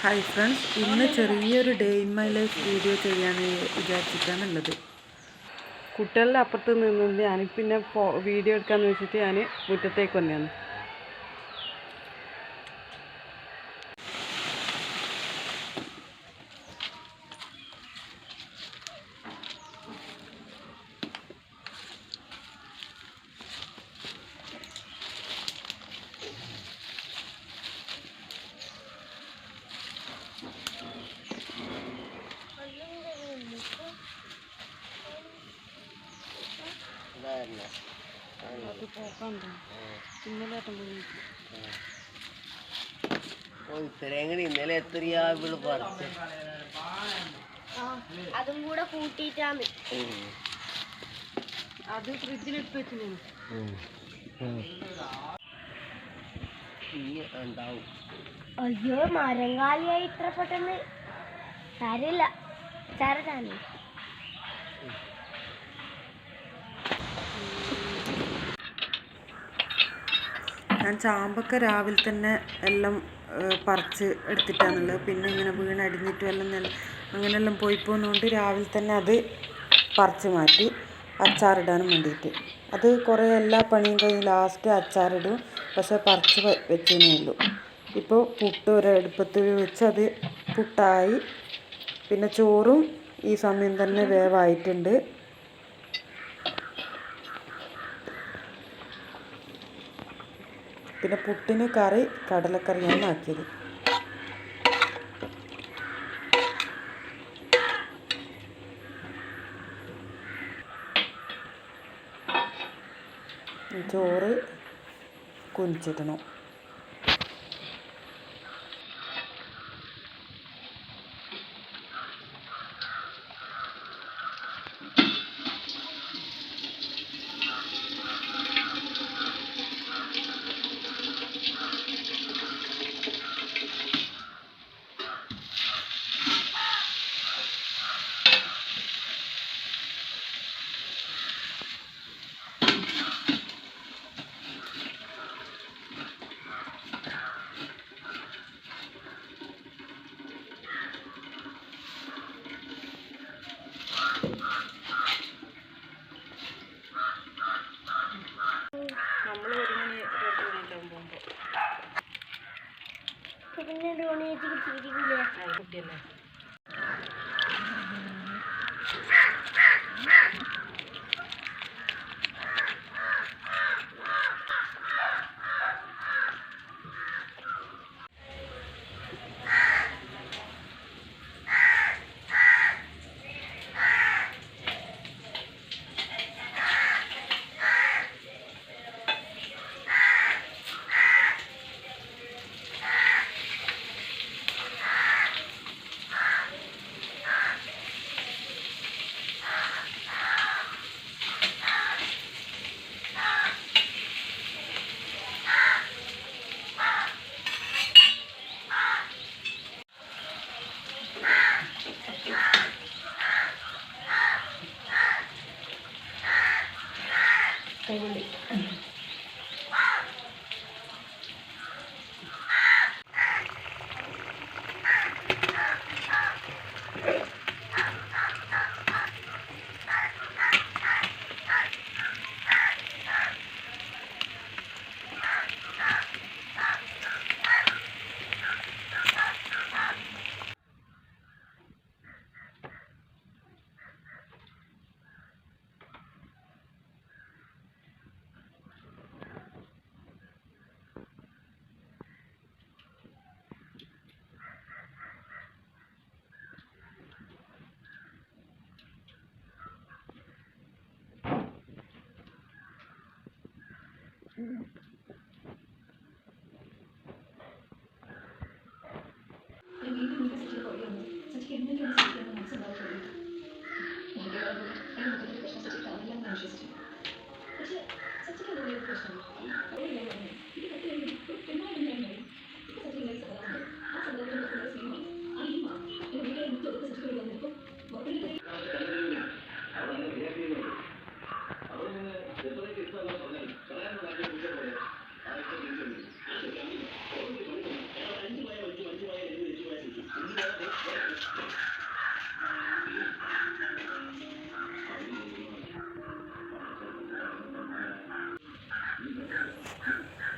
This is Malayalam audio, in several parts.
ഹായ് ഫ്രണ്ട്സ്, ഇന്ന് ചെറിയൊരു day in my life video ചെയ്യാൻ വിചാരിച്ചിട്ടാണുള്ളത്. കുട്ടികളുടെ അപ്പുറത്ത് നിന്നുകൊണ്ട് ഞാൻ പിന്നെ വീഡിയോ എടുക്കാമെന്ന് വെച്ചിട്ട് ഞാൻ മുറ്റത്തേക്ക് വന്നതാണ്. ഇന്നലെ എത്രയാ ഇവിടെ പറിച്ചു അതും കൂടെ കൂട്ടിയിട്ടാണ് അത് ഫ്രിഡ്ജിലിട്ട് വെച്ചു ഉണ്ടാവും. അയ്യോ, മരങ്കാലിയായി ഇത്ര പെട്ടെന്ന് തരില്ല ചരതാണ്. ഞാൻ ചാമ്പൊക്കെ രാവിലെ തന്നെ എല്ലാം പറിച്ച് എടുത്തിട്ടാണുള്ളത്. പിന്നെ ഇങ്ങനെ വീണടിഞ്ഞിട്ടും എല്ലാം അങ്ങനെയെല്ലാം പോയി പോകുന്നതുകൊണ്ട് രാവിലെ തന്നെ അത് പറിച്ച് മാറ്റി അച്ചാറിടാനും വേണ്ടിയിട്ട്. അത് കുറേ എല്ലാ പണിയും കഴിഞ്ഞ് ലാസ്റ്റ് അച്ചാറിടും. പക്ഷേ പറിച്ച് വെച്ചേ ഉള്ളൂ. ഇപ്പോൾ പുട്ട് ഒരടുപ്പത്ത് വെച്ച് അത് പുട്ടായി. പിന്നെ ചോറും ഈ സമയം തന്നെ വേവായിട്ടുണ്ട്. പിന്നെ പുട്ടിന് കറി കടലക്കറിയാണ് ആക്കിയത്. ചോറ് കുഞ്ചിടണം. നമ്മൾ 1 മണി 2 മണിയാകുമ്പോൾ പോകുമ്പോൾ പിന്നെ ഡോണേറ്റ് കിട്ടിയിട്ടില്ലേ കുട്ടിയല്ലേ. കൈവണ്ടി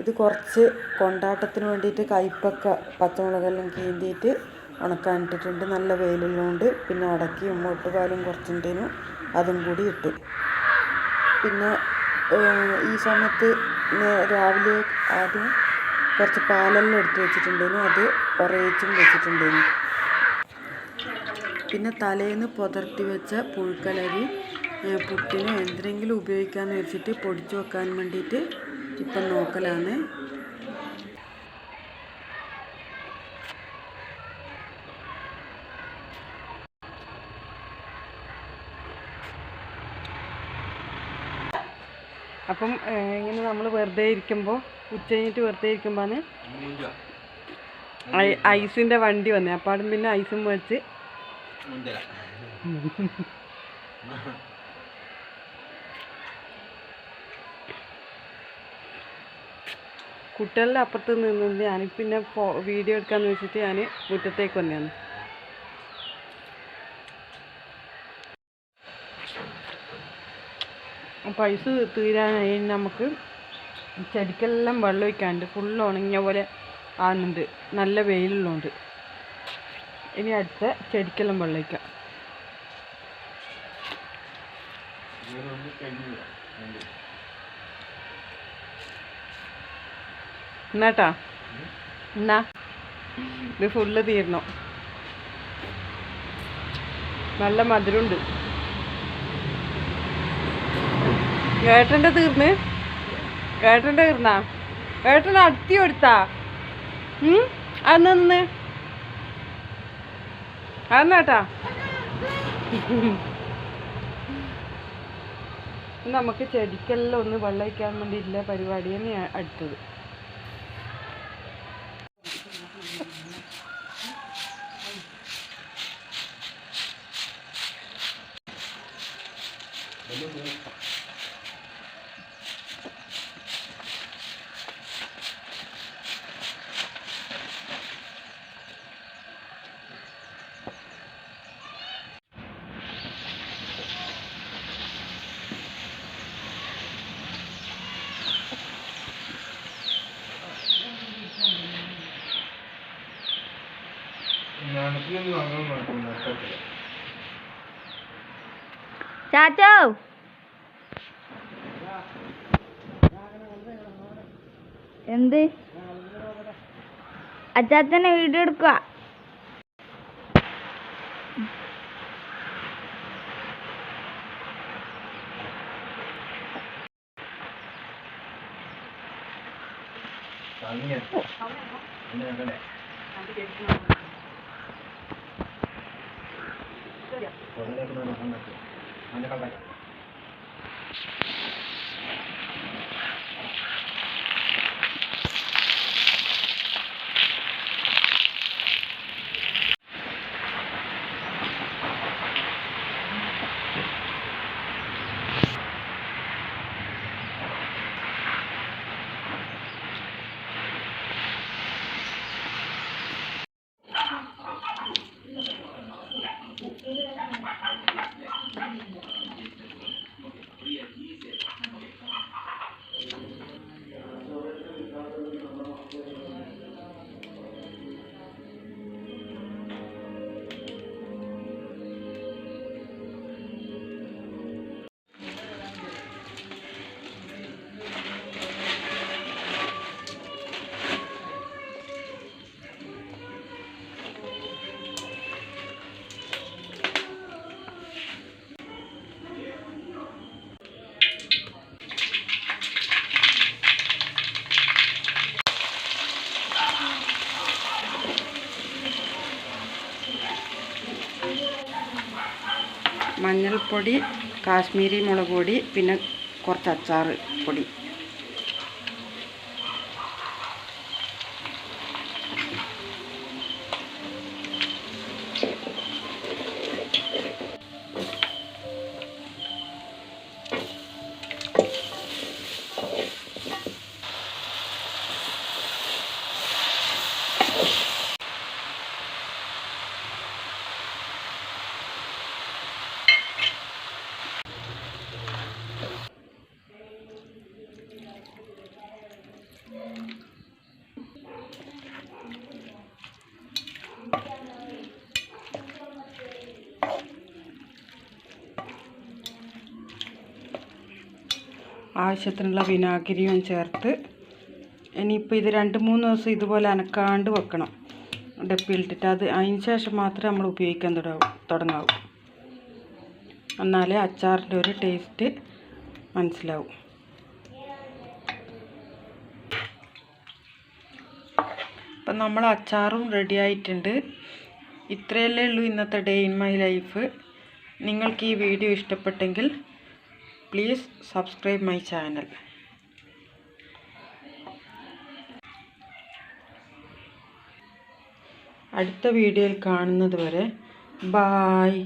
ഇത് കുറച്ച് കൊണ്ടാട്ടത്തിന് വേണ്ടിയിട്ട് കയ്പക്ക പച്ചമുളകെല്ലാം കീന്തിയിട്ട് ഉണക്കാനിട്ടിട്ടുണ്ട്. നല്ല വെയിലുള്ളതുകൊണ്ട്. പിന്നെ അടക്കിയും ഒട്ടുപാലും കുറച്ചുണ്ടേനു, അതും കൂടി ഇട്ടു. പിന്നെ ഈ സമയത്ത് രാവിലെ ആദ്യം കുറച്ച് പാലെല്ലാം എടുത്ത് വെച്ചിട്ടുണ്ടേനു, അത് ഒരേച്ചും വെച്ചിട്ടുണ്ടേനു. പിന്നെ തലേന്ന് പുതർത്തി വെച്ച പുഴുക്കലരി പുട്ടിന് എന്തിനെങ്കിലും ഉപയോഗിക്കാമെന്ന് വെച്ചിട്ട് പൊടിച്ചു വെക്കാൻ വേണ്ടിയിട്ട് ഇപ്പം നോക്കലാണ്. അപ്പം ഇങ്ങനെ നമ്മൾ വെറുതെ ഇരിക്കുമ്പോൾ ഉച്ച കഴിഞ്ഞിട്ട് വെറുതെ ഇരിക്കുമ്പോഴാണ് ഐസിൻ്റെ വണ്ടി വന്നത്. അപ്പാടും പിന്നെ ഐസും മേടിച്ച് കുട്ടികളുടെ അപ്പുറത്ത് നിന്നുണ്ട്. ഞാൻ പിന്നെ വീഡിയോ എടുക്കാമെന്ന് വെച്ചിട്ട് ഞാൻ മുറ്റത്തേക്ക് വന്നതാണ്. അപ്പോൾ ഐസ് തീരാനായി നമുക്ക് ചെടിക്കെല്ലാം വെള്ളം ഒഴിക്കാണ്ട് ഫുള്ള് ഉണങ്ങിയ പോലെ ആകുന്നുണ്ട്, നല്ല വെയിലുള്ളതുകൊണ്ട്. ഇനി അടുത്ത ചെടിക്കെല്ലാം വെള്ളം ഒഴിക്കാം. എന്നാട്ടാ എന്നാ ഇത് ഫുള്ള് തീരണം. നല്ല മധുരമുണ്ട്. ഏട്ടൻ്റെ തീർന്ന്, ഏട്ടൻ്റെ തീർന്നാ? ഏട്ടൻ അടുത്തി കൊടുത്താ? അന്ന് അതെന്നാട്ടാ നമുക്ക് ചെടിക്കെല്ലാം ഒന്ന് വെള്ളം ഒഴിക്കാൻ വേണ്ടിയിട്ടുള്ള പരിപാടി തന്നെയാണ് അടുത്തത്. ചാച്ചോ എന്ത് അച്ചാച്ചനെ വീഡിയോ എടുക്കുക? മഞ്ഞൾപ്പൊടി, കാശ്മീരി മുളക് പൊടി, പിന്നെ കുറച്ച് അച്ചാർ പൊടി. ആവശ്യത്തിനുള്ള വിനാഗിരിയും ചേർത്ത് ഇനിയിപ്പോൾ ഇത് 2-3 ദിവസം ഇതുപോലെ അനക്കാണ്ട് വെക്കണം. ഡപ്പിയിലിട്ടിട്ട് അതിന് ശേഷം മാത്രമേ നമ്മൾ ഉപയോഗിക്കാൻ തുടങ്ങാവൂ. എന്നാലേ അച്ചാറിൻ്റെ ഒരു ടേസ്റ്റ് മനസ്സിലാവും. അപ്പം നമ്മൾ അച്ചാറും റെഡി ആയിട്ടുണ്ട്. ഇത്രയല്ലേ ഉള്ളൂ ഇന്നത്തെ ഡേ ഇൻ മൈ ലൈഫ്. നിങ്ങൾക്ക് ഈ വീഡിയോ ഇഷ്ടപ്പെട്ടെങ്കിൽ പ്ലീസ് സബ്സ്ക്രൈബ് മൈ ചാനൽ. അടുത്ത വീഡിയോയിൽ കാണുന്നത് വരെ ബായ്.